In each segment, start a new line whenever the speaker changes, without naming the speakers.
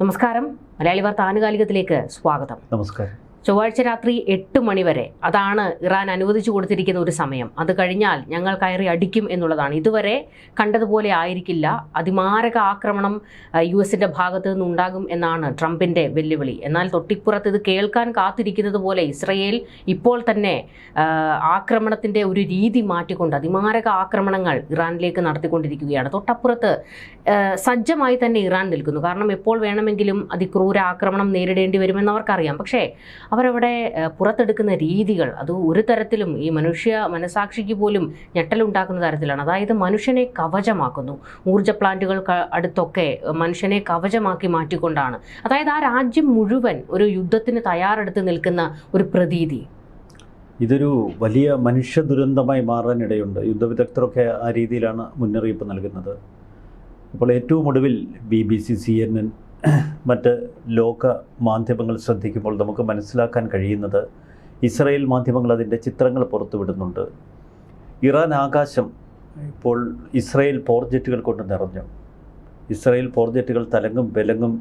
നമസ്കാരം. മലയാളി വാർത്ത ആനുകാലികത്തിലേക്ക് സ്വാഗതം.
നമസ്കാരം.
ചൊവ്വാഴ്ച രാത്രി 8 മണി വരെ അതാണ് ഇറാൻ അനുവദിച്ചു കൊടുത്തിരിക്കുന്ന ഒരു സമയം. അത് കഴിഞ്ഞാൽ ഞങ്ങൾ കയറി അടിക്കും എന്നുള്ളതാണ്. ഇതുവരെ കണ്ടതുപോലെ ആയിരിക്കില്ല. അതിമാരക ആക്രമണം US-ന്റെ ഭാഗത്തു നിന്നുണ്ടാകും എന്നാണ് ട്രംപിന്റെ വെല്ലുവിളി. എന്നാൽ തൊട്ടിപ്പുറത്ത് ഇത് കേൾക്കാൻ കാത്തിരിക്കുന്നത് പോലെ ഇസ്രയേൽ ഇപ്പോൾ തന്നെ ആക്രമണത്തിന്റെ ഒരു രീതി മാറ്റിക്കൊണ്ട് അതിമാരക ആക്രമണങ്ങൾ ഇറാനിലേക്ക് നടത്തിക്കൊണ്ടിരിക്കുകയാണ്. തൊട്ടപ്പുറത്ത് സജ്ജമായി തന്നെ ഇറാൻ നിൽക്കുന്നു. കാരണം എപ്പോൾ വേണമെങ്കിലും അതിക്രൂര ആക്രമണം നേരിടേണ്ടി വരുമെന്ന് അവർക്കറിയാം. പക്ഷേ അവരവിടെ പുറത്തെടുക്കുന്ന രീതികൾ അത് ഒരു തരത്തിലും ഈ മനുഷ്യ മനസാക്ഷിക്ക് പോലും ഞെട്ടലുണ്ടാക്കുന്ന തരത്തിലാണ്. അതായത് മനുഷ്യനെ കവചമാക്കുന്നു. ഊർജ്ജ പ്ലാന്റുകൾ അടുത്തൊക്കെ മനുഷ്യനെ കവചമാക്കി മാറ്റിക്കൊണ്ടാണ്. അതായത് ആ രാജ്യം മുഴുവൻ ഒരു യുദ്ധത്തിന് തയ്യാറെടുത്ത് നിൽക്കുന്ന ഒരു പ്രതീതി.
ഇതൊരു വലിയ മനുഷ്യ ദുരന്തമായി മാറാനിടയുണ്ട്. യുദ്ധവിദഗ്ധരൊക്കെ ആ രീതിയിലാണ് മുന്നറിയിപ്പ് നൽകുന്നത്. ഇപ്പോൾ ഏറ്റവും ഒടുവിൽ BBC, CNN മറ്റ് ലോക മാധ്യമങ്ങൾ ശ്രദ്ധിക്കുമ്പോൾ നമുക്ക് മനസ്സിലാക്കാൻ കഴിയുന്നത് ഇസ്രായേൽ മാധ്യമങ്ങൾ അതിൻ്റെ ചിത്രങ്ങൾ പുറത്തുവിടുന്നുണ്ട്. ഇറാൻ ആകാശം ഇപ്പോൾ ഇസ്രായേൽ പോർജെറ്റുകൾ കൊണ്ട് നിറഞ്ഞു. ഇസ്രായേൽ പോർജെറ്റുകൾ തലങ്ങും വിലങ്ങും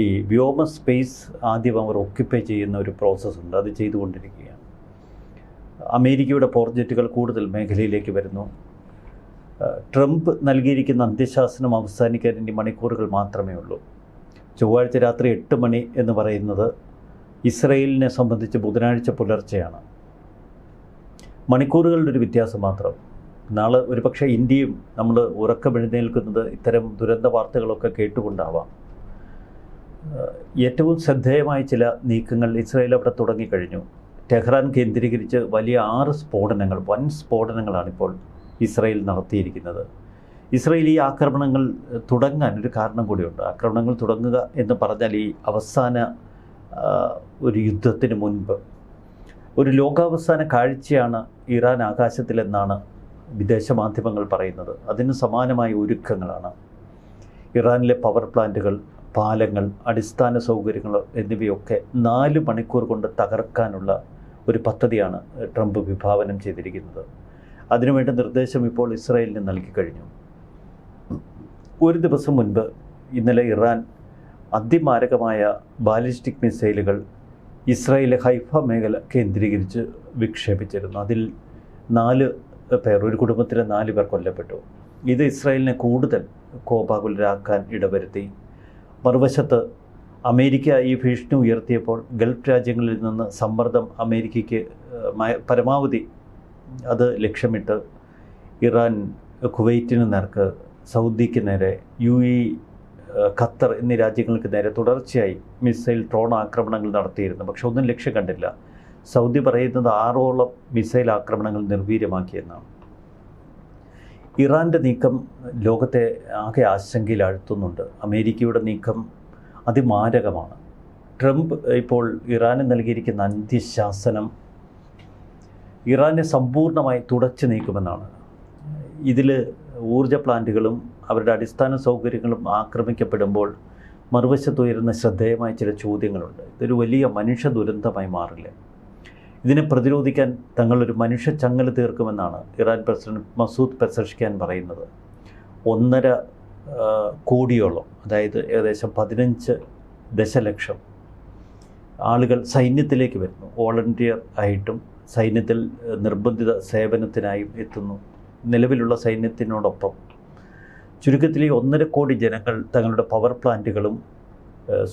ഈ വ്യോമ സ്പേസ് ആദ്യം അവർ ഒക്യുപ്പൈ ചെയ്യുന്ന ഒരു പ്രോസസ്സുണ്ട്. അത് ചെയ്തുകൊണ്ടിരിക്കുകയാണ്. അമേരിക്കയുടെ പോർജെറ്റുകൾ കൂടുതൽ മേഖലയിലേക്ക് വരുന്നു. ട്രംപ് നൽകിയിരിക്കുന്ന അന്ത്യശാസനം അവസാനിക്കാൻ ഇനി മണിക്കൂറുകൾ മാത്രമേ ഉള്ളൂ. ചൊവ്വാഴ്ച രാത്രി 8 മണി എന്ന് പറയുന്നത് ഇസ്രയേലിനെ സംബന്ധിച്ച് ബുധനാഴ്ച പുലർച്ചെയാണ്. മണിക്കൂറുകളുടെ ഒരു വ്യത്യാസം മാത്രം. നാളെ ഒരുപക്ഷെ ഇന്ത്യയും നമ്മൾ ഉറക്കമെഴുന്നേൽക്കുന്നത് ഇത്തരം ദുരന്ത വാർത്തകളൊക്കെ കേട്ടുകൊണ്ടാവാം. ഏറ്റവും ശ്രദ്ധേയമായ ചില നീക്കങ്ങൾ ഇസ്രയേൽ അവിടെ തുടങ്ങിക്കഴിഞ്ഞു. ടെഹ്റാൻ കേന്ദ്രീകരിച്ച് വലിയ 6 സ്ഫോടനങ്ങൾ, വൻ സ്ഫോടനങ്ങളാണിപ്പോൾ ഇസ്രയേൽ നടത്തിയിരിക്കുന്നത്. ഇസ്രയേൽ ഈ ആക്രമണങ്ങൾ തുടങ്ങാൻ ഒരു കാരണം കൂടിയുണ്ട്. ആക്രമണങ്ങൾ തുടങ്ങുക എന്ന് പറഞ്ഞാൽ ഈ അവസാന ഒരു യുദ്ധത്തിന് മുൻപ് ഒരു ലോകാവസാന കാഴ്ചയാണ് ഇറാൻ ആകാശത്തിലെന്നാണ് വിദേശ മാധ്യമങ്ങൾ പറയുന്നത്. അതിന് സമാനമായ ഒരുക്കങ്ങളാണ്. ഇറാനിലെ പവർ പ്ലാന്റുകൾ, പാലങ്ങൾ, അടിസ്ഥാന സൗകര്യങ്ങൾ എന്നിവയൊക്കെ 4 മണിക്കൂർ കൊണ്ട് തകർക്കാനുള്ള ഒരു പദ്ധതിയാണ് ട്രംപ് വിഭാവനം ചെയ്തിരിക്കുന്നത്. അതിനുവേണ്ട നിർദ്ദേശം ഇപ്പോൾ ഇസ്രായേലിന് നൽകിക്കഴിഞ്ഞു. ഒരു ദിവസം മുൻപ് ഇന്നലെ ഇറാൻ അതിമാരകമായ ബാലിസ്റ്റിക് മിസൈലുകൾ ഇസ്രായേലിലെ ഹൈഫ മേഖല കേന്ദ്രീകരിച്ച് വിക്ഷേപിച്ചിരുന്നു. അതിൽ 4 പേർ, ഒരു കുടുംബത്തിലെ 4 പേർ കൊല്ലപ്പെട്ടു. ഇത് ഇസ്രായേലിനെ കൂടുതൽ കോപാകുലരാക്കാൻ ഇടവരുത്തി. മറുവശത്ത് അമേരിക്ക ഈ ഭീഷണി ഉയർത്തിയപ്പോൾ ഗൾഫ് രാജ്യങ്ങളിൽ നിന്ന് സമ്മർദ്ദം അമേരിക്കയ്ക്ക് പരമാവധി അത് ലക്ഷ്യമിട്ട് ഇറാൻ കുവൈറ്റിന് നേർക്ക്, സൗദിക്ക് നേരെ, UAE, ഖത്തർ എന്നീ രാജ്യങ്ങൾക്ക് നേരെ തുടർച്ചയായി മിസൈൽ ഡ്രോൺ ആക്രമണങ്ങൾ നടത്തിയിരുന്നു. പക്ഷെ ഒന്നും ലക്ഷ്യം കണ്ടില്ല. സൗദി പറയുന്നത് 6ഓളം മിസൈൽ ആക്രമണങ്ങൾ നിർവീര്യമാക്കിയെന്നാണ്. ഇറാൻ്റെ നീക്കം ലോകത്തെ ആകെ ആശങ്കയിലാഴ്ത്തുന്നുണ്ട്. അമേരിക്കയുടെ നീക്കം അതിമാരകമാണ്. ട്രംപ് ഇപ്പോൾ ഇറാന് നൽകിയിരിക്കുന്ന അന്ത്യശാസനം ഇറാനെ സമ്പൂർണ്ണമായി തുടച്ചു നീക്കുമെന്നാണ്. ഇതിൽ ഊർജ്ജ പ്ലാന്റുകളും അവരുടെ അടിസ്ഥാന സൗകര്യങ്ങളും ആക്രമിക്കപ്പെടുമ്പോൾ മറുവശത്ത് ഉയരുന്ന ശ്രദ്ധേയമായ ചില ചോദ്യങ്ങളുണ്ട്. ഇതൊരു വലിയ മനുഷ്യ ദുരന്തമായി മാറില്ലേ? ഇതിനെ പ്രതിരോധിക്കാൻ തങ്ങളൊരു മനുഷ്യ ചങ്ങല തീർക്കുമെന്നാണ് ഇറാൻ പ്രസിഡന്റ് മസൂദ് പെസഷ്കിയാൻ പറയുന്നത്. 1.5 കോടിയോളം, അതായത് ഏകദേശം 15 ദശലക്ഷം ആളുകൾ സൈന്യത്തിലേക്ക് വരുന്നു. വോളണ്ടിയർ ആയിട്ടും സൈന്യത്തിൽ നിർബന്ധിത സേവനത്തിനായും എത്തുന്നു. നിലവിലുള്ള സൈന്യത്തിനോടൊപ്പം ചുരുക്കത്തിൽ 1.5 കോടി ജനങ്ങൾ തങ്ങളുടെ പവർ പ്ലാന്റുകളും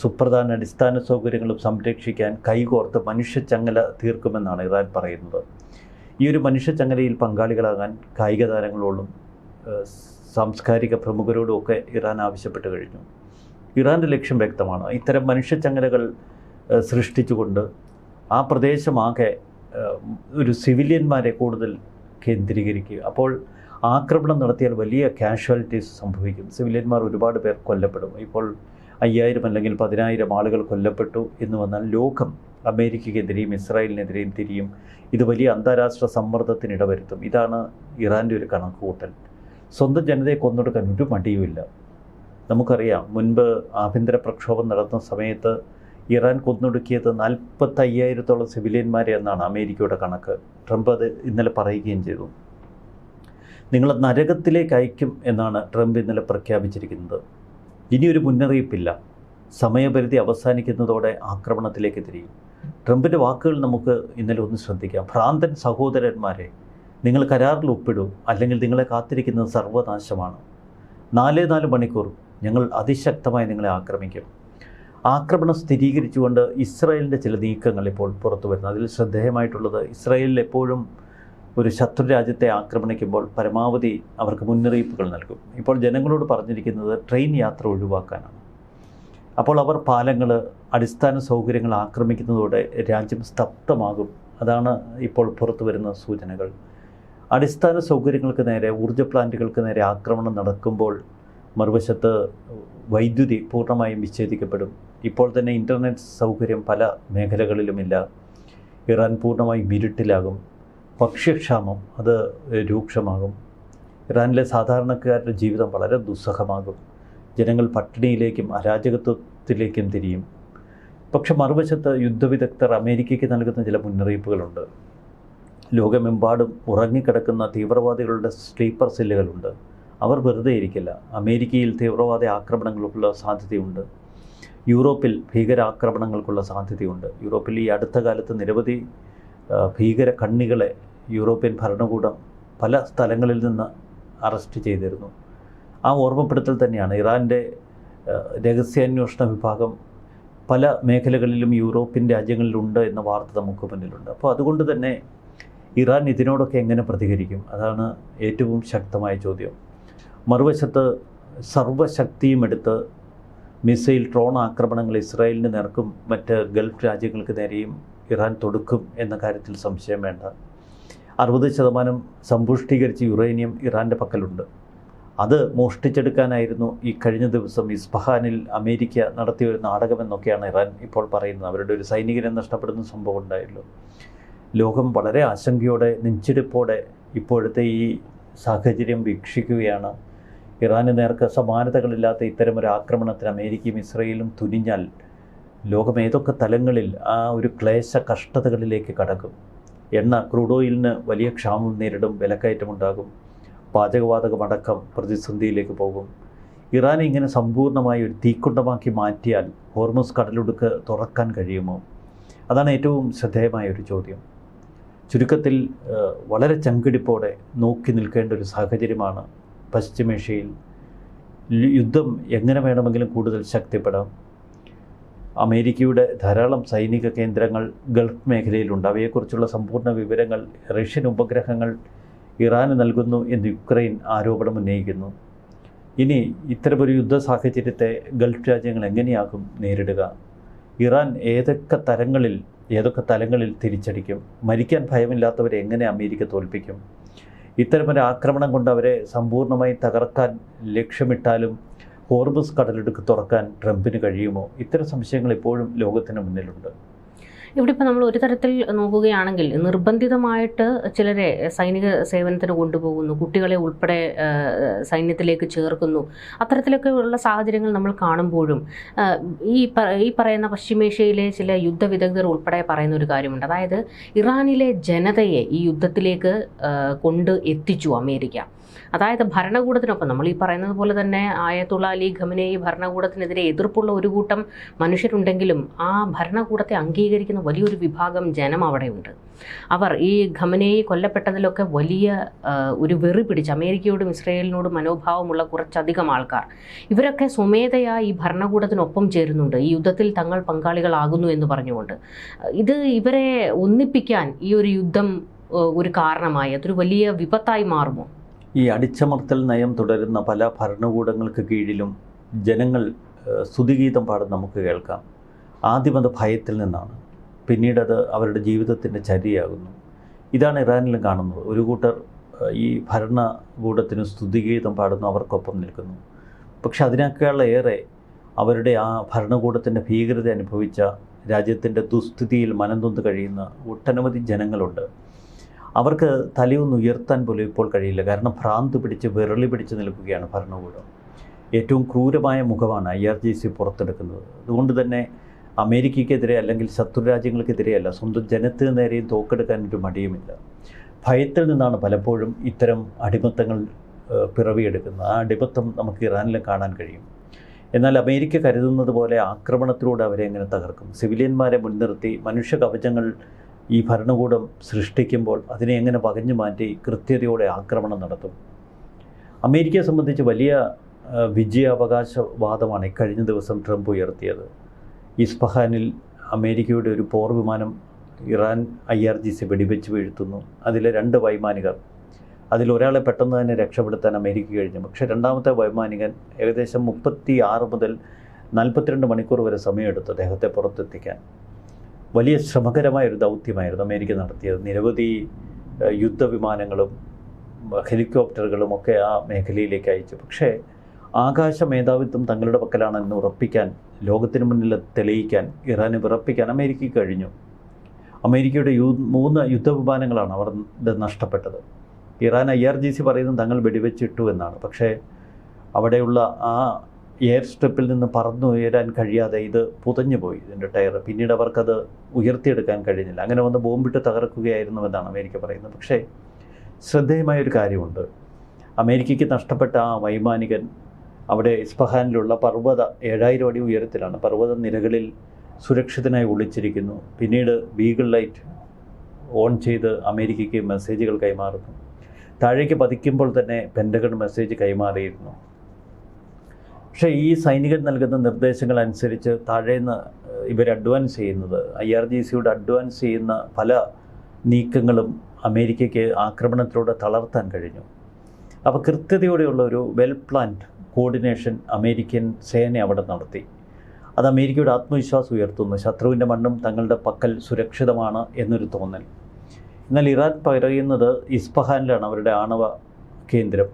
സുപ്രധാന അടിസ്ഥാന സൗകര്യങ്ങളും സംരക്ഷിക്കാൻ കൈകോർത്ത് മനുഷ്യച്ചങ്ങല തീർക്കുമെന്നാണ് ഇറാൻ പറയുന്നത്. ഈ ഒരു മനുഷ്യച്ചങ്ങലയിൽ പങ്കാളികളാകാൻ കായിക താരങ്ങളോടും സാംസ്കാരിക പ്രമുഖരോടും ഒക്കെ ഇറാൻ ആവശ്യപ്പെട്ട് കഴിഞ്ഞു. ഇറാൻ്റെ ലക്ഷ്യം വ്യക്തമാണ്. ഇത്തരം മനുഷ്യച്ചങ്ങലകൾ സൃഷ്ടിച്ചുകൊണ്ട് ആ പ്രദേശമാകെ ഒരു സിവിലിയന്മാരെ കൂടുതൽ കേന്ദ്രീകരിക്കുക. അപ്പോൾ ആക്രമണം നടത്തിയാൽ വലിയ കാഷ്വാലിറ്റീസ് സംഭവിക്കും. സിവിലിയന്മാർ ഒരുപാട് പേർ കൊല്ലപ്പെടും. ഇപ്പോൾ 5000 അല്ലെങ്കിൽ 10000 ആളുകൾ കൊല്ലപ്പെട്ടു എന്ന് വന്നാൽ ലോകം അമേരിക്കയ്ക്കെതിരെയും ഇസ്രായേലിനെതിരെയും തിരിയും. ഇത് വലിയ അന്താരാഷ്ട്ര സമ്മർദ്ദത്തിന് ഇടവരുത്തും. ഇതാണ് ഇറാൻ്റെ ഒരു കണക്കുകൂട്ടൽ. സ്വന്തം ജനതയെ കൊന്നൊടുക്കാൻ ഒരു മടിയുമില്ല. നമുക്കറിയാം, മുൻപ് ആഭ്യന്തര പ്രക്ഷോഭം നടത്തുന്ന സമയത്ത് ഇറാൻ കൊന്നൊടുക്കിയത് 45,000-ഓളം സിവിലിയന്മാരെ എന്നാണ് അമേരിക്കയുടെ കണക്ക്. ട്രംപ് അത് ഇന്നലെ പറയുകയും ചെയ്തു. നിങ്ങളെ നരകത്തിലേക്ക് അയക്കും എന്നാണ് ട്രംപ് ഇന്നലെ പ്രഖ്യാപിച്ചിരിക്കുന്നത്. ഇനിയൊരു മുന്നറിയിപ്പില്ല. സമയപരിധി അവസാനിക്കുന്നതോടെ ആക്രമണത്തിലേക്ക് തിരിയും. ട്രംപിൻ്റെ വാക്കുകൾ നമുക്ക് ഇന്നലെ ഒന്ന് ശ്രദ്ധിക്കാം. ഭ്രാന്തൻ സഹോദരന്മാരെ, നിങ്ങൾ കരാറിൽ ഒപ്പിടൂ, അല്ലെങ്കിൽ നിങ്ങളെ കാത്തിരിക്കുന്നത് സർവനാശമാണ്. 4 മണിക്കൂർ ഞങ്ങൾ അതിശക്തമായി നിങ്ങളെ ആക്രമിക്കും. ആക്രമണം സ്ഥിരീകരിച്ചുകൊണ്ട് ഇസ്രായേലിൻ്റെ ചില നീക്കങ്ങൾ ഇപ്പോൾ പുറത്തു വരുന്നു. അതിൽ ശ്രദ്ധേയമായിട്ടുള്ളത്, ഇസ്രായേലിൽ എപ്പോഴും ഒരു ശത്രു രാജ്യത്തെ ആക്രമണിക്കുമ്പോൾ പരമാവധി അവർക്ക് മുന്നറിയിപ്പുകൾ നൽകും. ഇപ്പോൾ ജനങ്ങളോട് പറഞ്ഞിരിക്കുന്നത് ട്രെയിൻ യാത്ര ഒഴിവാക്കാനാണ്. അപ്പോൾ അവർ പാലങ്ങൾ, അടിസ്ഥാന സൗകര്യങ്ങൾ ആക്രമിക്കുന്നതോടെ രാജ്യം സ്തബ്ധമാകും. അതാണ് ഇപ്പോൾ പുറത്തു വരുന്ന സൂചനകൾ. അടിസ്ഥാന സൗകര്യങ്ങൾക്ക് നേരെ, ഊർജ്ജ പ്ലാന്റുകൾക്ക് നേരെ ആക്രമണം നടക്കുമ്പോൾ മറുവശത്ത് വൈദ്യുതി പൂർണ്ണമായും വിച്ഛേദിക്കപ്പെടും. ഇപ്പോൾ തന്നെ ഇൻ്റർനെറ്റ് സൗകര്യം പല മേഖലകളിലുമില്ല. ഇറാൻ പൂർണ്ണമായും ഇരുട്ടിലാകും. ഭക്ഷ്യക്ഷാമം അത് രൂക്ഷമാകും. ഇറാനിലെ സാധാരണക്കാരുടെ ജീവിതം വളരെ ദുസ്സഹമാകും. ജനങ്ങൾ പട്ടിണിയിലേക്കും അരാജകത്വത്തിലേക്കും തിരിയും. പക്ഷെ മറുവശത്ത് യുദ്ധവിദഗ്ധർ അമേരിക്കയ്ക്ക് നൽകുന്ന ചില മുന്നറിയിപ്പുകളുണ്ട്. ലോകമെമ്പാടും ഉറങ്ങിക്കിടക്കുന്ന തീവ്രവാദികളുടെ സ്ലീപ്പർ സെല്ലുകളുണ്ട്. അവർ വെറുതെ ഇരിക്കില്ല. അമേരിക്കയിൽ തീവ്രവാദ ആക്രമണങ്ങൾക്കുള്ള സാധ്യതയുണ്ട്. യൂറോപ്പിൽ ഭീകരാക്രമണങ്ങൾക്കുള്ള സാധ്യതയുണ്ട്. യൂറോപ്പിൽ ഈ അടുത്ത കാലത്ത് നിരവധി ഭീകര കണ്ണികളെ യൂറോപ്യൻ ഭരണകൂടം പല സ്ഥലങ്ങളിൽ നിന്ന് അറസ്റ്റ് ചെയ്തിരുന്നു. ആ ഓർമ്മപ്പെടുത്തൽ തന്നെയാണ്. ഇറാൻ്റെ രഹസ്യാന്വേഷണ വിഭാഗം പല മേഖലകളിലും യൂറോപ്യൻ രാജ്യങ്ങളിലുണ്ട് എന്ന വാർത്ത നമുക്ക് മുന്നിലുണ്ട്. അപ്പോൾ അതുകൊണ്ട് തന്നെ ഇറാൻ ഇതിനോടൊക്കെ എങ്ങനെ പ്രതികരിക്കും? അതാണ് ഏറ്റവും ശക്തമായ ചോദ്യം. മറുവശത്ത് സർവ്വശക്തിയും എടുത്ത് മിസൈൽ, ഡ്രോൺ ആക്രമണങ്ങൾ ഇസ്രായേലിന് നേർക്കും മറ്റ് ഗൾഫ് രാജ്യങ്ങൾക്ക് നേരെയും ഇറാൻ തൊടുക്കും എന്ന കാര്യത്തിൽ സംശയം വേണ്ട. 60% സമ്പുഷ്ടീകരിച്ച യുറേനിയം ഇറാൻ്റെ പക്കലുണ്ട്. അത് മോഷ്ടിച്ചെടുക്കാനായിരുന്നു ഈ കഴിഞ്ഞ ദിവസം ഇസ്ഫഹാനിൽ അമേരിക്ക നടത്തിയ ഒരു നാടകമെന്നൊക്കെയാണ് ഇറാൻ ഇപ്പോൾ പറയുന്നത്. അവരുടെ ഒരു സൈനികനെ നഷ്ടപ്പെടുന്ന സംഭവം ഉണ്ടായല്ലോ. ലോകം വളരെ ആശങ്കയോടെ, നെഞ്ചിടിപ്പോടെ ഇപ്പോഴത്തെ ഈ സാഹചര്യം വീക്ഷിക്കുകയാണ്. ഇറാന് നേർക്ക് സമാനതകളില്ലാത്ത ഇത്തരമൊരു ആക്രമണത്തിന് അമേരിക്കയും ഇസ്രയേലും തുനിഞ്ഞാൽ ലോകം ഏതൊക്കെ തലങ്ങളിൽ ആ ഒരു ക്ലേശ കഷ്ടതകളിലേക്ക് കടക്കും. എണ്ണ, ക്രൂഡ് ഓയിലിന് വലിയ ക്ഷാമം നേരിടും, വിലക്കയറ്റമുണ്ടാകും, പാചകവാതകമടക്കം പ്രതിസന്ധിയിലേക്ക് പോകും. ഇറാനെ ഇങ്ങനെ സമ്പൂർണ്ണമായി ഒരു തീക്കുണ്ടമാക്കി മാറ്റിയാൽ ഹോർമുസ് കടലിടുക്ക് തുറക്കാൻ കഴിയുമോ? അതാണ് ഏറ്റവും ശ്രദ്ധേയമായ ഒരു ചോദ്യം. ചുരുക്കത്തിൽ വളരെ ചങ്കിടിപ്പോടെ നോക്കി നിൽക്കേണ്ട ഒരു സാഹചര്യമാണ് പശ്ചിമേഷ്യയിൽ. യുദ്ധം എങ്ങനെ വേണമെങ്കിലും കൂടുതൽ ശക്തിപ്പെടാം. അമേരിക്കയുടെ ധാരാളം സൈനിക കേന്ദ്രങ്ങൾ ഗൾഫ് മേഖലയിലുണ്ട്. അവയെക്കുറിച്ചുള്ള സമ്പൂർണ്ണ വിവരങ്ങൾ റഷ്യൻ ഉപഗ്രഹങ്ങൾ ഇറാന് നൽകുന്നു എന്ന് യുക്രൈൻ ആരോപണം ഉന്നയിക്കുന്നു. ഇനി ഇത്തരമൊരു യുദ്ധ സാഹചര്യത്തെ ഗൾഫ് രാജ്യങ്ങൾ എങ്ങനെയാകും നേരിടുക? ഇറാൻ ഏതൊക്കെ തലങ്ങളിൽ തിരിച്ചടിക്കും? മരിക്കാൻ ഭയമില്ലാത്തവരെ എങ്ങനെ അമേരിക്ക തോൽപ്പിക്കും? ഇത്തരമൊരു ആക്രമണം കൊണ്ട് അവരെ സമ്പൂർണ്ണമായി തകർക്കാൻ ലക്ഷ്യമിട്ടാലും ഹോർമുസ് കടലിടുക്ക് തുറക്കാൻ ട്രംപിന് കഴിയുമോ? ഇത്തരം സംശയങ്ങൾ ഇപ്പോഴും ലോകത്തിന് മുന്നിലുണ്ട്.
ഇവിടെ ഇപ്പോൾ നമ്മൾ ഒരു തരത്തിൽ നോക്കുകയാണെങ്കിൽ നിർബന്ധിതമായിട്ട് ചിലരെ സൈനിക സേവനത്തിന് കൊണ്ടുപോകുന്നു, കുട്ടികളെ ഉൾപ്പെടെ സൈന്യത്തിലേക്ക് ചേർക്കുന്നു. അത്തരത്തിലൊക്കെ ഉള്ള സാഹചര്യങ്ങൾ നമ്മൾ കാണുമ്പോഴും ഈ പറയുന്ന പശ്ചിമേഷ്യയിലെ ചില യുദ്ധ വിദഗ്ധർ ഉൾപ്പെടെ പറയുന്ന ഒരു കാര്യമുണ്ട്. അതായത് ഇറാനിലെ ജനതയെ ഈ യുദ്ധത്തിലേക്ക് കൊണ്ട് എത്തിച്ചു അമേരിക്ക. അതായത് ഭരണകൂടത്തിനൊപ്പം, നമ്മൾ ഈ പറയുന്നത് പോലെ തന്നെ ആയത്തുള്ള അലി ഖമനേയി ഭരണകൂടത്തിനെതിരെ എതിർപ്പുള്ള ഒരു കൂട്ടം മനുഷ്യരുണ്ടെങ്കിലും ആ ഭരണകൂടത്തെ അംഗീകരിക്കുന്ന വലിയൊരു വിഭാഗം ജനം അവിടെയുണ്ട്. അവർ ഈ ഖമനേയി കൊല്ലപ്പെട്ടതിലൊക്കെ വലിയ ഒരു വെറി പിടിച്ച് അമേരിക്കയോടും ഇസ്രയേലിനോടും മനോഭാവമുള്ള കുറച്ചധികം ആൾക്കാർ, ഇവരൊക്കെ സ്വമേധയാ ഈ ഭരണകൂടത്തിനൊപ്പം ചേരുന്നുണ്ട്, ഈ യുദ്ധത്തിൽ തങ്ങൾ പങ്കാളികളാകുന്നു എന്ന് പറഞ്ഞുകൊണ്ട്. ഇത് ഇവരെ ഒന്നിപ്പിക്കാൻ ഈ ഒരു യുദ്ധം ഒരു കാരണമായി, അതൊരു വലിയ വിപത്തായി മാറുമോ?
ഈ അടിച്ചമർത്തൽ നയം തുടരുന്ന പല ഭരണകൂടങ്ങൾക്ക് കീഴിലും ജനങ്ങൾ സ്തുതിഗീതം പാടും നമുക്ക് കേൾക്കാം. ആദ്യം അത് ഭയത്തിൽ നിന്നാണ്, പിന്നീടത് അവരുടെ ജീവിതത്തിൻ്റെ ചര്യയാകുന്നു. ഇതാണ് ഇറാനിലും കാണുന്നത്. ഒരു കൂട്ടർ ഈ ഭരണകൂടത്തിന് സ്തുതിഗീതം പാടുന്നു, അവർക്കൊപ്പം നിൽക്കുന്നു. പക്ഷെ അതിനേക്കാളേറെ അവരുടെ ആ ഭരണകൂടത്തിൻ്റെ ഭീകരത അനുഭവിച്ച, രാജ്യത്തിൻ്റെ ദുസ്ഥിതിയിൽ മനംനൊന്ത് കഴിയുന്ന ഒട്ടനവധി ജനങ്ങളുണ്ട്. അവർക്ക് തലയൊന്ന് ഉയർത്താൻ പോലും ഇപ്പോൾ കഴിയില്ല. കാരണം ഭ്രാന്ത് പിടിച്ച് വിരളി പിടിച്ച് നിൽക്കുകയാണ് ഭരണകൂടം. ഏറ്റവും ക്രൂരമായ മുഖമാണ് IRGC പുറത്തെടുക്കുന്നത്. അതുകൊണ്ട് തന്നെ അമേരിക്കയ്ക്കെതിരെ അല്ലെങ്കിൽ ശത്രുരാജ്യങ്ങൾക്കെതിരെയല്ല, സ്വന്തം ജനത്തിന് നേരെയും തോക്കെടുക്കാൻ ഒരു മടിയുമില്ല. ഭയത്തിൽ നിന്നാണ് പലപ്പോഴും ഇത്തരം അടിമത്തങ്ങൾ പിറവിയെടുക്കുന്നത്. ആ അടിമത്തം നമുക്ക് ഇറാനിലും കാണാൻ കഴിയും. എന്നാൽ അമേരിക്ക കരുതുന്നത് പോലെ ആക്രമണത്തിലൂടെ അവരെ എങ്ങനെ തകർക്കും? സിവിലിയന്മാരെ മുൻനിർത്തി മനുഷ്യ കവചങ്ങൾ ഈ ഭരണകൂടം സൃഷ്ടിക്കുമ്പോൾ അതിനെ എങ്ങനെ പകഞ്ഞു മാറ്റി കൃത്യതയോടെ ആക്രമണം നടത്തും? അമേരിക്കയെ സംബന്ധിച്ച് വലിയ വിജയാവകാശവാദമാണ് ഇക്കഴിഞ്ഞ ദിവസം ട്രംപ് ഉയർത്തിയത്. ഇസ്ഫഹാനിൽ അമേരിക്കയുടെ ഒരു പോർ വിമാനം ഇറാൻ IRGC വെടിവെച്ച് വീഴ്ത്തുന്നു. അതിലെ 2 വൈമാനികർ, അതിലൊരാളെ പെട്ടെന്ന് തന്നെ രക്ഷപ്പെടുത്താൻ അമേരിക്ക കഴിഞ്ഞു. പക്ഷേ രണ്ടാമത്തെ വൈമാനികൻ ഏകദേശം 36 മുതൽ 42 മണിക്കൂർ വരെ സമയമെടുത്തു അദ്ദേഹത്തെ പുറത്തെത്തിക്കാൻ. വലിയ ശ്രമകരമായൊരു ദൗത്യമായിരുന്നു അമേരിക്ക നടത്തിയത്. നിരവധി യുദ്ധവിമാനങ്ങളും ഹെലികോപ്റ്ററുകളും ഒക്കെ ആ മേഖലയിലേക്ക് അയച്ചു. പക്ഷേ ആകാശ മേധാവിത്വം തങ്ങളുടെ പക്കലാണെന്ന് ഉറപ്പിക്കാൻ, ലോകത്തിന് മുന്നിൽ തെളിയിക്കാൻ, ഇറാനെ വിറപ്പിക്കാൻ അമേരിക്കയ്ക്ക് കഴിഞ്ഞു. അമേരിക്കയുടെ 3 യുദ്ധവിമാനങ്ങളാണ് അവർ നഷ്ടപ്പെട്ടത്. ഇറാൻ IRGC പറയുന്നത് തങ്ങൾ വെടിവെച്ചിട്ടു എന്നാണ്. പക്ഷേ അവിടെയുള്ള ആ എയർ സ്ട്രിപ്പിൽ നിന്ന് പറന്നുയരാൻ കഴിയാതെ ഇത് പുതഞ്ഞു പോയി, ഇതിൻ്റെ ടയർ. പിന്നീട് അവർക്കത് ഉയർത്തിയെടുക്കാൻ കഴിഞ്ഞില്ല. അങ്ങനെ വന്ന് ബോംബിട്ട് തകർക്കുകയായിരുന്നുവെന്നാണ് അമേരിക്ക പറയുന്നത്. പക്ഷേ ശ്രദ്ധേയമായൊരു കാര്യമുണ്ട്. അമേരിക്കയ്ക്ക് നഷ്ടപ്പെട്ട ആ വൈമാനികൻ അവിടെ ഇസ്ഫഹാനിലുള്ള 7000 അടി ഉയരത്തിലാണ്, പർവ്വത നിരകളിൽ സുരക്ഷിതനായി ഒളിച്ചിരിക്കുന്നു. പിന്നീട് ബീഗിൾ ലൈറ്റ് ഓൺ ചെയ്ത് അമേരിക്കയ്ക്ക് മെസ്സേജുകൾ കൈമാറുന്നു. താഴേക്ക് പതിക്കുമ്പോൾ തന്നെ പെൻറ്റഗൺ മെസ്സേജ് കൈമാറിയിരുന്നു. പക്ഷേ ഈ സൈനികൻ നൽകുന്ന നിർദ്ദേശങ്ങൾ അനുസരിച്ച് താഴേന്ന് ഇവർ അഡ്വാൻസ് ചെയ്യുന്നത്, IRGCയുടെ അഡ്വാൻസ് ചെയ്യുന്ന പല നീക്കങ്ങളും അമേരിക്കയ്ക്ക് ആക്രമണത്തിലൂടെ തളർത്താൻ കഴിഞ്ഞു. അപ്പോൾ കൃത്യതയോടെയുള്ള ഒരു വെൽ പ്ലാൻഡ് കോർഡിനേഷൻ അമേരിക്കൻ സേന അവിടെ നടത്തി. അത് അമേരിക്കയുടെ ആത്മവിശ്വാസം ഉയർത്തുന്നു. ശത്രുവിൻ്റെ മണ്ണും തങ്ങളുടെ പക്കൽ സുരക്ഷിതമാണ് എന്നൊരു തോന്നൽ. എന്നാൽ ഇറാൻ പറയുന്നത് ഇസ്ഫഹാനിലാണ് അവരുടെ ആണവ കേന്ദ്രം,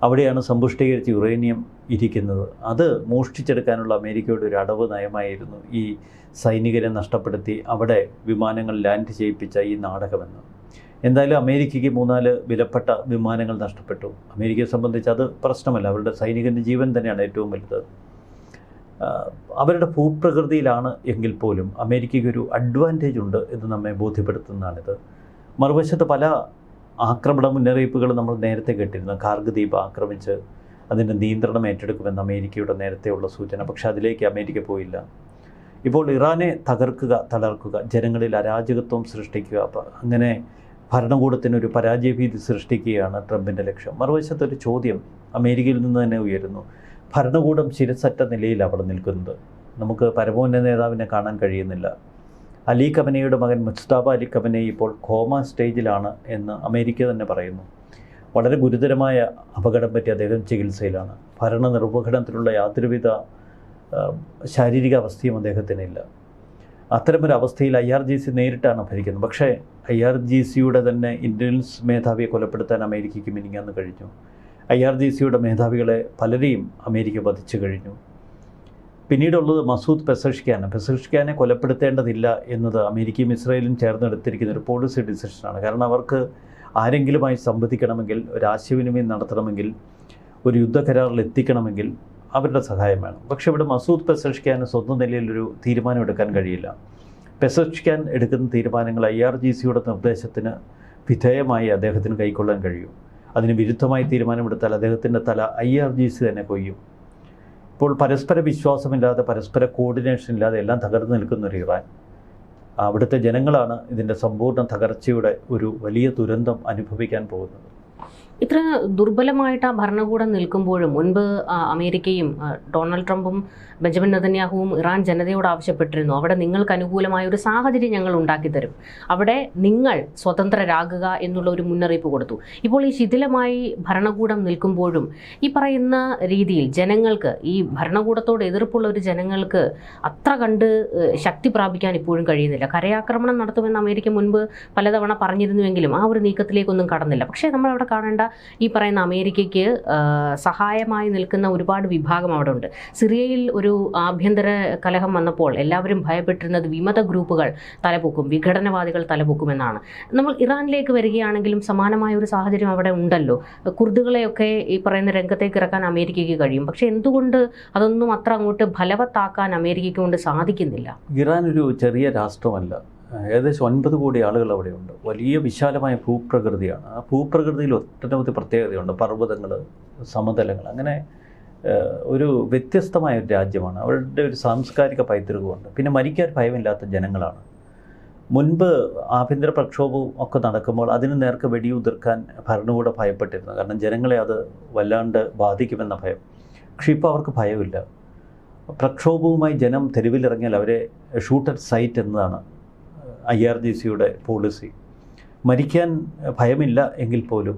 അവിടെയാണ് സമ്പുഷ്ടീകരിച്ച യുറേനിയം ഇരിക്കുന്നത്. അത് മോഷ്ടിച്ചെടുക്കാനുള്ള അമേരിക്കയുടെ ഒരു അടവ് നയമായിരുന്നു ഈ സൈനികരെ നഷ്ടപ്പെടുത്തി അവിടെ വിമാനങ്ങൾ ലാൻഡ് ചെയ്യിപ്പിച്ച ഈ നാടകമെന്ന്. എന്തായാലും അമേരിക്കയ്ക്ക് 3-4 വിലപ്പെട്ട വിമാനങ്ങൾ നഷ്ടപ്പെട്ടു. അമേരിക്കയെ സംബന്ധിച്ച് അത് പ്രശ്നമല്ല, അവരുടെ സൈനികൻ്റെ ജീവൻ തന്നെയാണ് ഏറ്റവും വലുത്. അവരുടെ ഭൂപ്രകൃതിയിലാണ് എങ്കിൽ പോലും അമേരിക്കയ്ക്ക് ഒരു അഡ്വാൻറ്റേജ് ഉണ്ട് എന്ന് നമ്മെ ബോധ്യപ്പെടുത്തുന്നതാണിത്. മറുവശത്ത് പല ആക്രമണ മുന്നറിയിപ്പുകൾ നമ്മൾ നേരത്തെ കേട്ടിരുന്നു. കാർഗ് ദ്വീപ് ആക്രമിച്ച് അതിൻ്റെ നിയന്ത്രണം ഏറ്റെടുക്കുമെന്ന് അമേരിക്കയുടെ നേരത്തെയുള്ള സൂചന. പക്ഷേ അതിലേക്ക് അമേരിക്ക പോയില്ല. ഇപ്പോൾ ഇറാനെ തകർക്കുക, തളർക്കുക, ജനങ്ങളിൽ അരാജകത്വം സൃഷ്ടിക്കുക, അങ്ങനെ ഭരണകൂടത്തിനൊരു പരാജയഭീതി സൃഷ്ടിക്കുകയാണ് ട്രംപിൻ്റെ ലക്ഷ്യം. മറുവശത്തൊരു ചോദ്യം അമേരിക്കയിൽ നിന്ന് തന്നെ ഉയരുന്നു. ഭരണകൂടം ശിരസറ്റ നിലയിൽ അവിടെ നിൽക്കുന്നത്. നമുക്ക് പരമോന്നത നേതാവിനെ കാണാൻ കഴിയുന്നില്ല. അലി ഖമനയുടെ മകൻ മുസ്തഫ അലി ഖമനയി ഇപ്പോൾ കോമ സ്റ്റേജിലാണ് എന്ന് അമേരിക്ക തന്നെ പറയുന്നു. വളരെ ഗുരുതരമായ അപകടം പറ്റി അദ്ദേഹം ചികിത്സയിലാണ്. ഭരണ നിർവഹണത്തിലുള്ള യാതൊരുവിധ ശാരീരിക അവസ്ഥയും അദ്ദേഹത്തിനില്ല. അത്തരമൊരു അവസ്ഥയിൽ IRGC നേരിട്ടാണ് ഭരിക്കുന്നത്. പക്ഷേ IRGCയുടെ തന്നെ ഇൻ്റലിജൻസ് മേധാവിയെ കൊലപ്പെടുത്താൻ അമേരിക്കയ്ക്ക് മിനിങ്ങാന്ന് കഴിഞ്ഞു. IRGCയുടെ മേധാവികളെ പലരെയും അമേരിക്ക വധിച്ചു കഴിഞ്ഞു. പിന്നീടുള്ളത് മസൂദ് പെസഷ്കിയാനെ കൊലപ്പെടുത്തേണ്ടതില്ല എന്നത് അമേരിക്കയും ഇസ്രായേലും ചേർന്നെടുത്തിരിക്കുന്ന ഒരു പോളിസി ഡിസിഷനാണ്. കാരണം അവർക്ക് ആരെങ്കിലുമായി സംവദിക്കണമെങ്കിൽ, ഒരു ആശയവിനിമയം നടത്തണമെങ്കിൽ, ഒരു യുദ്ധകരാറിൽ എത്തിക്കണമെങ്കിൽ അവരുടെ സഹായം വേണം. പക്ഷേ ഇവിടെ മസൂദ് പെസഷ്കിയാന് സ്വന്തം നിലയിലൊരു തീരുമാനം എടുക്കാൻ കഴിയില്ല. പെസഷ്കിയാൻ എടുക്കുന്ന തീരുമാനങ്ങൾ IRGCയുടെ നിർദ്ദേശത്തിന് വിധേയമായി അദ്ദേഹത്തിന് കൈക്കൊള്ളാൻ കഴിയും. അതിന് വിരുദ്ധമായി തീരുമാനമെടുത്താൽ അദ്ദേഹത്തിൻ്റെ തല IRGC തന്നെ കൊയ്യും. ഇപ്പോൾ പരസ്പര വിശ്വാസമില്ലാതെ, പരസ്പര കോർഡിനേഷൻ ഇല്ലാതെ എല്ലാം തകർന്നു നിൽക്കുന്നൊരു ഇറാൻ, അവിടുത്തെ ജനങ്ങളാണ് ഇതിൻ്റെ സമ്പൂർണ്ണ തകർച്ചയുടെ ഒരു വലിയ ദുരന്തം അനുഭവിക്കാൻ പോകുന്നത്.
ഇത്ര ദുർബലമായിട്ട് ആ ഭരണകൂടം നിൽക്കുമ്പോഴും മുൻപ് അമേരിക്കയും ഡൊണാൾഡ് ട്രംപും ബെഞ്ചമിൻ നെതന്യാഹുവും ഇറാൻ ജനതയോട് ആവശ്യപ്പെട്ടിരുന്നു, അവിടെ നിങ്ങൾക്ക് അനുകൂലമായ ഒരു സാഹചര്യം ഞങ്ങൾ ഉണ്ടാക്കിത്തരും, അവിടെ നിങ്ങൾ സ്വതന്ത്രരാകുക എന്നുള്ള ഒരു മുന്നറിയിപ്പ് കൊടുത്തു. ഇപ്പോൾ ഈ ശിഥിലമായി ഭരണകൂടം നിൽക്കുമ്പോഴും ഈ പറയുന്ന രീതിയിൽ ജനങ്ങൾക്ക്, ഈ ഭരണകൂടത്തോട് എതിർപ്പുള്ള ഒരു ജനങ്ങൾക്ക് അത്ര കണ്ട് ശക്തി പ്രാപിക്കാൻ ഇപ്പോഴും കഴിയുന്നില്ല. കരയാക്രമണം നടത്തുമെന്ന് അമേരിക്ക മുൻപ് പലതവണ പറഞ്ഞിരുന്നുവെങ്കിലും ആ ഒരു നീക്കത്തിലേക്കൊന്നും കടന്നില്ല. പക്ഷേ നമ്മളവിടെ കാണേണ്ട ഈ പറയുന്ന അമേരിക്കയ്ക്ക് സഹായമായി നിൽക്കുന്ന ഒരുപാട് വിഭാഗം അവിടെ ഉണ്ട്. സിറിയയിൽ ഒരു ആഭ്യന്തര കലഹം വന്നപ്പോൾ എല്ലാവരും ഭയപ്പെട്ടിരുന്നത് വിമത ഗ്രൂപ്പുകൾ തലപൊക്കും, വിഘടനവാദികൾ തലപൊക്കുമെന്നാണ്. നമ്മൾ ഇറാനിലേക്ക് വരികയാണെങ്കിലും സമാനമായ ഒരു സാഹചര്യം അവിടെ ഉണ്ടല്ലോ. കുർദുകളെയൊക്കെ ഈ പറയുന്ന രംഗത്തേക്ക് ഇറക്കാൻ അമേരിക്കയ്ക്ക് കഴിയും. പക്ഷേ എന്തുകൊണ്ട് അതൊന്നും അത്ര അങ്ങോട്ട് ഫലവത്താക്കാൻ അമേരിക്കയ്ക്ക് കൊണ്ട് സാധിക്കുന്നില്ല?
ഇറാൻ ഒരു ചെറിയ രാഷ്ട്രമല്ല. ഏകദേശം 9 കോടി ആളുകൾ അവിടെയുണ്ട്. വലിയ വിശാലമായ ഭൂപ്രകൃതിയാണ്. ആ ഭൂപ്രകൃതിയിൽ ഒട്ടനവധി പ്രത്യേകതയുണ്ട്. പർവ്വതങ്ങൾ, സമതലങ്ങൾ, അങ്ങനെ ഒരു വ്യത്യസ്തമായ ഒരു രാജ്യമാണ്. അവരുടെ ഒരു സാംസ്കാരിക പൈതൃകമുണ്ട്. പിന്നെ മരിക്കാൻ ഭയമില്ലാത്ത ജനങ്ങളാണ്. മുൻപ് ആഭ്യന്തര പ്രക്ഷോഭവും ഒക്കെ നടക്കുമ്പോൾ അതിന് നേർക്ക് വെടിയുതിർക്കാൻ ഭരണകൂടം ഭയപ്പെട്ടിരുന്നു. കാരണം ജനങ്ങളെ അത് വല്ലാണ്ട് ബാധിക്കുമെന്ന ഭയം. പക്ഷേ ഇപ്പോൾ അവർക്ക് ഭയമില്ല. പ്രക്ഷോഭവുമായി ജനം തെരുവിലിറങ്ങിയാൽ അവരെ ഷൂട്ട് അറ്റ് സൈറ്റ് എന്നതാണ് IRGCയുടെ പോളിസി. മരിക്കാൻ ഭയമില്ല എങ്കിൽ പോലും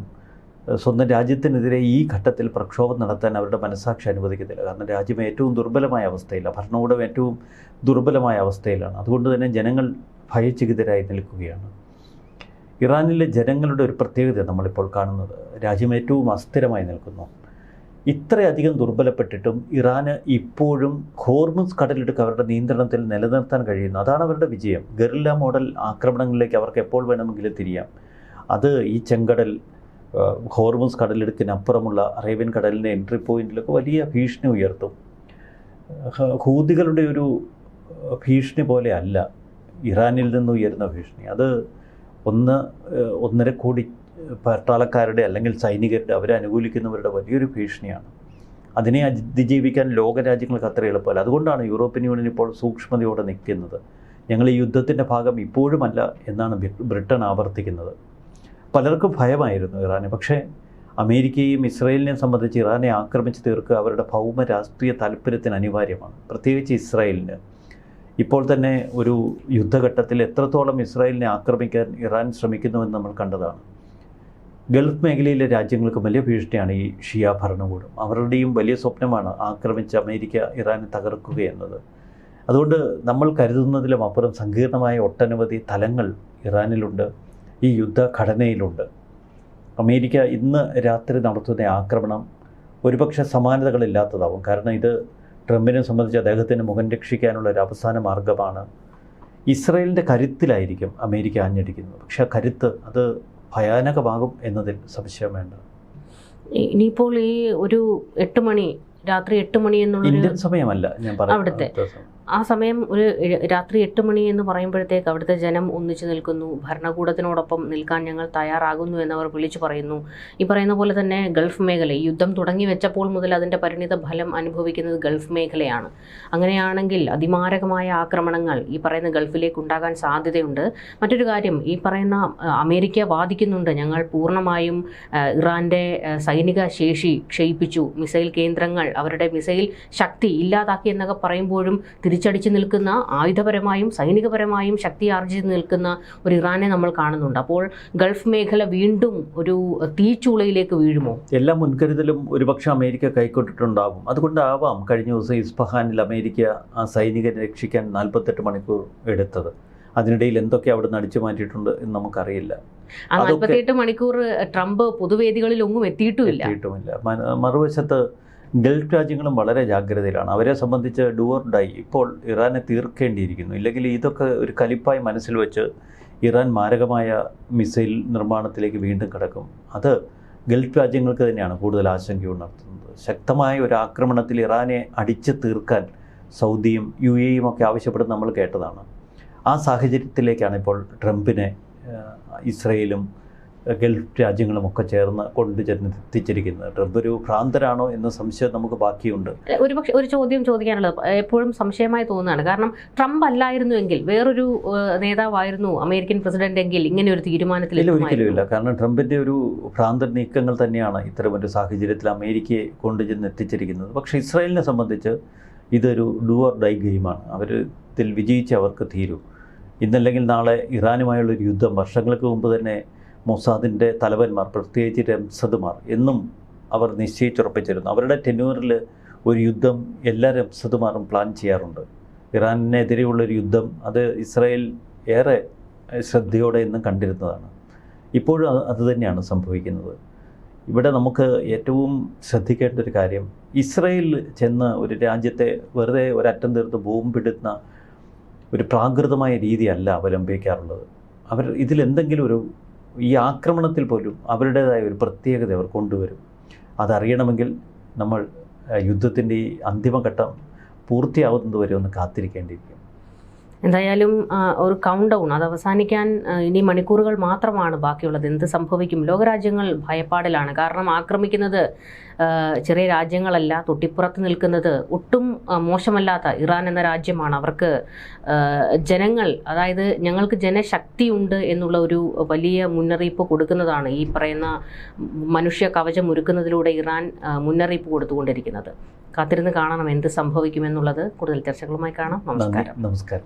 സ്വന്തം രാജ്യത്തിനെതിരെ ഈ ഘട്ടത്തിൽ പ്രക്ഷോഭം നടത്താൻ അവരുടെ മനസ്സാക്ഷി അനുവദിക്കുന്നില്ല. കാരണം രാജ്യം ഏറ്റവും ദുർബലമായ അവസ്ഥയിലാണ്, ഭരണകൂടം ഏറ്റവും ദുർബലമായ അവസ്ഥയിലാണ്. അതുകൊണ്ട് തന്നെ ജനങ്ങൾ ഭയചകിതരായി നിൽക്കുകയാണ്. ഇറാനിലെ ജനങ്ങളുടെ ഒരു പ്രത്യേകത നമ്മളിപ്പോൾ കാണുന്നത്, രാജ്യം ഏറ്റവും അസ്ഥിരമായി നിൽക്കുന്നു. ഇത്രയധികം ദുർബലപ്പെട്ടിട്ടും ഇറാന് ഇപ്പോഴും ഹോർമുസ് കടലിടുക്ക് അവരുടെ നിയന്ത്രണത്തിൽ നിലനിർത്താൻ കഴിയുന്നു. അതാണ് അവരുടെ വിജയം. ഗറില്ല മോഡൽ ആക്രമണങ്ങളിലേക്ക് അവർക്ക് എപ്പോൾ വേണമെങ്കിലും തിരിയാം. അത് ഈ ചെങ്കടൽ, ഹോർമുസ് കടലിടുക്കിനപ്പുറമുള്ള അറേബ്യൻ കടലിൻ്റെ എൻട്രി പോയിന്റിലൊക്കെ വലിയ ഭീഷണി ഉയർത്തും. ഹൂതികളുടെ ഒരു ഭീഷണി പോലെ അല്ല ഇറാനിൽ നിന്ന് ഉയരുന്ന ഭീഷണി. അത് 1.5 കോടി പട്ടാളക്കാരുടെ അല്ലെങ്കിൽ സൈനികരുടെ, അവരെ അനുകൂലിക്കുന്നവരുടെ വലിയൊരു ഭീഷണിയാണ്. അതിനെ അതിജീവിക്കാൻ ലോകരാജ്യങ്ങൾക്ക് അത്ര എളുപ്പമല്ല. അതുകൊണ്ടാണ് യൂറോപ്യൻ യൂണിയൻ ഇപ്പോൾ സൂക്ഷ്മതയോടെ നിൽക്കുന്നത്. ഞങ്ങൾ ഈ യുദ്ധത്തിൻ്റെ ഭാഗം ഇപ്പോഴുമല്ല എന്നാണ് ബ്രിട്ടൻ ആവർത്തിക്കുന്നത്. പലർക്കും ഭയമായിരുന്നു ഇറാനെ. പക്ഷേ അമേരിക്കയും ഇസ്രായേലിനെയും സംബന്ധിച്ച് ഇറാനെ ആക്രമിച്ച് തീർക്കുക അവരുടെ ഭൗമ രാഷ്ട്രീയ താല്പര്യത്തിന് അനിവാര്യമാണ്. പ്രത്യേകിച്ച് ഇസ്രായേലിന്. ഇപ്പോൾ തന്നെ ഒരു യുദ്ധഘട്ടത്തിൽ എത്രത്തോളം ഇസ്രായേലിനെ ആക്രമിക്കാൻ ഇറാൻ ശ്രമിക്കുന്നുവെന്ന് നമ്മൾ കണ്ടതാണ്. ഗൾഫ് മേഖലയിലെ രാജ്യങ്ങൾക്ക് വലിയ ഭീഷണിയാണ് ഈ ഷിയ ഭരണകൂടം. അവരുടെയും വലിയ സ്വപ്നമാണ് ആക്രമിച്ച് അമേരിക്ക ഇറാനെ തകർക്കുക എന്നത്. അതുകൊണ്ട് നമ്മൾ കരുതുന്നതിലും അപ്പുറം സങ്കീർണമായ ഒട്ടനവധി തലങ്ങൾ ഇറാനിലുണ്ട്, ഈ യുദ്ധഘടനയിലുണ്ട്. അമേരിക്ക ഇന്ന് രാത്രി നടത്തുന്ന ആക്രമണം ഒരുപക്ഷെ സമാനതകളില്ലാത്തതാവും. കാരണം ഇത് ട്രംപിനെ സംബന്ധിച്ച് അദ്ദേഹത്തിന് മുഖം രക്ഷിക്കാനുള്ള ഒരു അവസാന മാർഗമാണ്. ഇസ്രായേലിൻ്റെ കരുത്തിലായിരിക്കും അമേരിക്ക ആഞ്ഞടിക്കുന്നത്. പക്ഷേ ആ കരുത്ത് അത് ഭയാനകമാകും എന്നതിൽ സംശയം വേണ്ട.
ഇനിയിപ്പോൾ ഈ ഒരു 8 മണി, രാത്രി 8 മണി എന്നുള്ള
ഇന്ത്യൻ സമയമല്ല ഞാൻ
അവിടുത്തെ ആ സമയം, ഒരു രാത്രി 8 മണി എന്ന് പറയുമ്പോഴത്തേക്ക് അവിടുത്തെ ജനം ഒന്നിച്ചു നിൽക്കുന്നു. ഭരണകൂടത്തിനോടൊപ്പം നിൽക്കാൻ ഞങ്ങൾ തയ്യാറാകുന്നു എന്നവർ വിളിച്ചു പറയുന്നു. ഈ പറയുന്ന പോലെ തന്നെ ഗൾഫ് മേഖല, ഈ യുദ്ധം തുടങ്ങി വെച്ചപ്പോൾ മുതൽ അതിൻ്റെ പരിണിത ഫലം അനുഭവിക്കുന്നത് ഗൾഫ് മേഖലയാണ്. അങ്ങനെയാണെങ്കിൽ അതിമാരകമായ ആക്രമണങ്ങൾ ഈ പറയുന്ന ഗൾഫിലേക്ക് ഉണ്ടാകാൻ സാധ്യതയുണ്ട്. മറ്റൊരു കാര്യം, ഈ പറയുന്ന അമേരിക്ക വാദിക്കുന്നുണ്ട്, ഞങ്ങൾ പൂർണ്ണമായും ഇറാൻ്റെ സൈനിക ശേഷി ക്ഷയിപ്പിച്ചു, മിസൈൽ കേന്ദ്രങ്ങൾ, അവരുടെ മിസൈൽ ശക്തി ഇല്ലാതാക്കി എന്നൊക്കെ പറയുമ്പോഴും തിരിച്ചടിച്ച് നിൽക്കുന്ന, ആയുധപരമായും സൈനികപരമായും ശക്തി ആർജിച്ച് നിൽക്കുന്ന ഒരു ഇറാനെ നമ്മൾ കാണുന്നുണ്ട്. അപ്പോൾ ഗൾഫ് മേഖല വീണ്ടും ഒരു തീച്ചൂളയിലേക്ക് വീഴുമോ?
എല്ലാ മുൻകരുതലും ഒരുപക്ഷെ അമേരിക്ക കൈക്കൊണ്ടിട്ടുണ്ടാകും. അതുകൊണ്ടാവാം കഴിഞ്ഞ ദിവസം ഇസ്ഫഹാനിൽ അമേരിക്ക ആ സൈനികരെ രക്ഷിക്കാൻ 48 മണിക്കൂർ എടുത്തത്. അതിനിടയിൽ എന്തൊക്കെ അവിടെ അടിച്ചു മാറ്റിയിട്ടുണ്ട് എന്ന് നമുക്കറിയില്ല.
48 മണിക്കൂർ ട്രംപ് പൊതുവേദികളിൽ ഒന്നും എത്തിയിട്ടുമില്ല.
മറുവശത്ത് ഗൾഫ് രാജ്യങ്ങളും വളരെ ജാഗ്രതയിലാണ്. അവരെ സംബന്ധിച്ച് ഡു ഓർ ഡൈ ഇപ്പോൾ ഇറാനെ തീർക്കേണ്ടിയിരിക്കുന്നു. ഇല്ലെങ്കിൽ ഇതൊക്കെ ഒരു കലിപ്പായി മനസ്സിൽ വെച്ച് ഇറാൻ മാരകമായ മിസൈൽ നിർമ്മാണത്തിലേക്ക് വീണ്ടും കടക്കും. അത് ഗൾഫ് രാജ്യങ്ങൾക്ക് തന്നെയാണ് കൂടുതൽ ആശങ്കയുണർത്തുന്നത്. ശക്തമായ ഒരു ആക്രമണത്തിൽ ഇറാനെ അടിച്ചു തീർക്കാൻ സൗദിയും UAEയും ഒക്കെ ആവശ്യപ്പെടുന്നത് നമ്മൾ കേട്ടതാണ്. ആ സാഹചര്യത്തിലേക്കാണ് ഇപ്പോൾ ട്രംപിനെ ഇസ്രയേലും ഗൾഫ് രാജ്യങ്ങളുമൊക്കെ ചേർന്ന് കൊണ്ടുചെന്നെത്തിച്ചിരിക്കുന്നത്. ട്രംപ് ഒരു ഭ്രാന്തരാണോ എന്ന സംശയം നമുക്ക് ബാക്കിയുണ്ട്.
ഒരു ചോദ്യം ചോദിക്കാനുള്ളത് എപ്പോഴും സംശയമായി തോന്നുന്നതാണ്. കാരണം ട്രംപ് അല്ലായിരുന്നുവെങ്കിൽ, വേറൊരു നേതാവായിരുന്നു അമേരിക്കൻ പ്രസിഡന്റ് എങ്കിൽ ഇങ്ങനെ ഒരു തീരുമാനത്തിൽ
ഒരിക്കലുമില്ല. കാരണം ട്രംപിൻ്റെ ഒരു ഭ്രാന്തൻ നീക്കങ്ങൾ തന്നെയാണ് ഇത്തരമൊരു സാഹചര്യത്തിൽ അമേരിക്കയെ കൊണ്ടുചെന്നെത്തിച്ചിരിക്കുന്നത്. പക്ഷേ ഇസ്രായേലിനെ സംബന്ധിച്ച് ഇതൊരു ഡു ഓർ ഡൈ ഗെയിമാണ്. ഇതിൽ വിജയിച്ച് അവർക്ക് തീരൂ. ഇന്നല്ലെങ്കിൽ നാളെ ഇറാനുമായുള്ളൊരു യുദ്ധം വർഷങ്ങൾക്ക് മുമ്പ് തന്നെ മൊസാദിൻ്റെ തലവന്മാർ, പ്രത്യേകിച്ച് റംസദുമാർ എന്നും അവർ നിശ്ചയിച്ചുറപ്പിച്ചിരുന്നു. അവരുടെ ടെന്യൂറിൽ ഒരു യുദ്ധം എല്ലാ റംസദുമാറും പ്ലാൻ ചെയ്യാറുണ്ട്. ഇറാനെതിരെയുള്ളൊരു യുദ്ധം അത് ഇസ്രായേൽ ഏറെ ശ്രദ്ധയോടെ എന്നും കണ്ടിരുന്നതാണ്. ഇപ്പോഴും അതുതന്നെയാണ് സംഭവിക്കുന്നത്. ഇവിടെ നമുക്ക് ഏറ്റവും ശ്രദ്ധിക്കേണ്ട ഒരു കാര്യം, ഇസ്രായേൽ ചെന്ന് ഒരു രാജ്യത്തെ വെറുതെ ഒരറ്റം തീർത്ത് ബോംബിടുന്ന ഒരു പ്രാകൃതമായ രീതിയല്ല അവലംബിക്കാറുള്ളത്. അവർ ഇതിലെന്തെങ്കിലും ഈ ആക്രമണത്തിൽ പോലും അവരുടേതായ ഒരു പ്രത്യേകത അവർ കൊണ്ടുവരും. അതറിയണമെങ്കിൽ നമ്മൾ യുദ്ധത്തിൻ്റെ ഈ അന്തിമഘട്ടം പൂർത്തിയാവുന്നത് വരെ ഒന്ന് കാത്തിരിക്കേണ്ടിയിരിക്കും.
എന്തായാലും ഒരു കൗണ്ട് ഡൗൺ അത് അവസാനിക്കാൻ ഇനി മണിക്കൂറുകൾ മാത്രമാണ് ബാക്കിയുള്ളത്. എന്ത് സംഭവിക്കും? ലോകരാജ്യങ്ങൾ ഭയപ്പാടിലാണ്. കാരണം ആക്രമിക്കുന്നത് ചെറിയ രാജ്യങ്ങളല്ല, തൊട്ടിപ്പുറത്ത് നിൽക്കുന്നത് ഒട്ടും മോശമല്ലാത്ത ഇറാൻ എന്ന രാജ്യമാണ്. അവർക്ക് ജനങ്ങൾ, അതായത് ഞങ്ങൾക്ക് ജനശക്തിയുണ്ട് എന്നുള്ള ഒരു വലിയ മുന്നറിയിപ്പ് കൊടുക്കുന്നതാണ് ഈ പറയുന്ന മനുഷ്യ കവചം ഒരുക്കുന്നതിലൂടെ ഇറാൻ മുന്നറിയിപ്പ് കൊടുത്തുകൊണ്ടിരിക്കുന്നത്. കാത്തിരുന്ന് കാണണം എന്ത് സംഭവിക്കുമെന്നുള്ളത്. കൂടുതൽ ചർച്ചകളുമായി കാണാം. നമസ്കാരം.
നമസ്കാരം.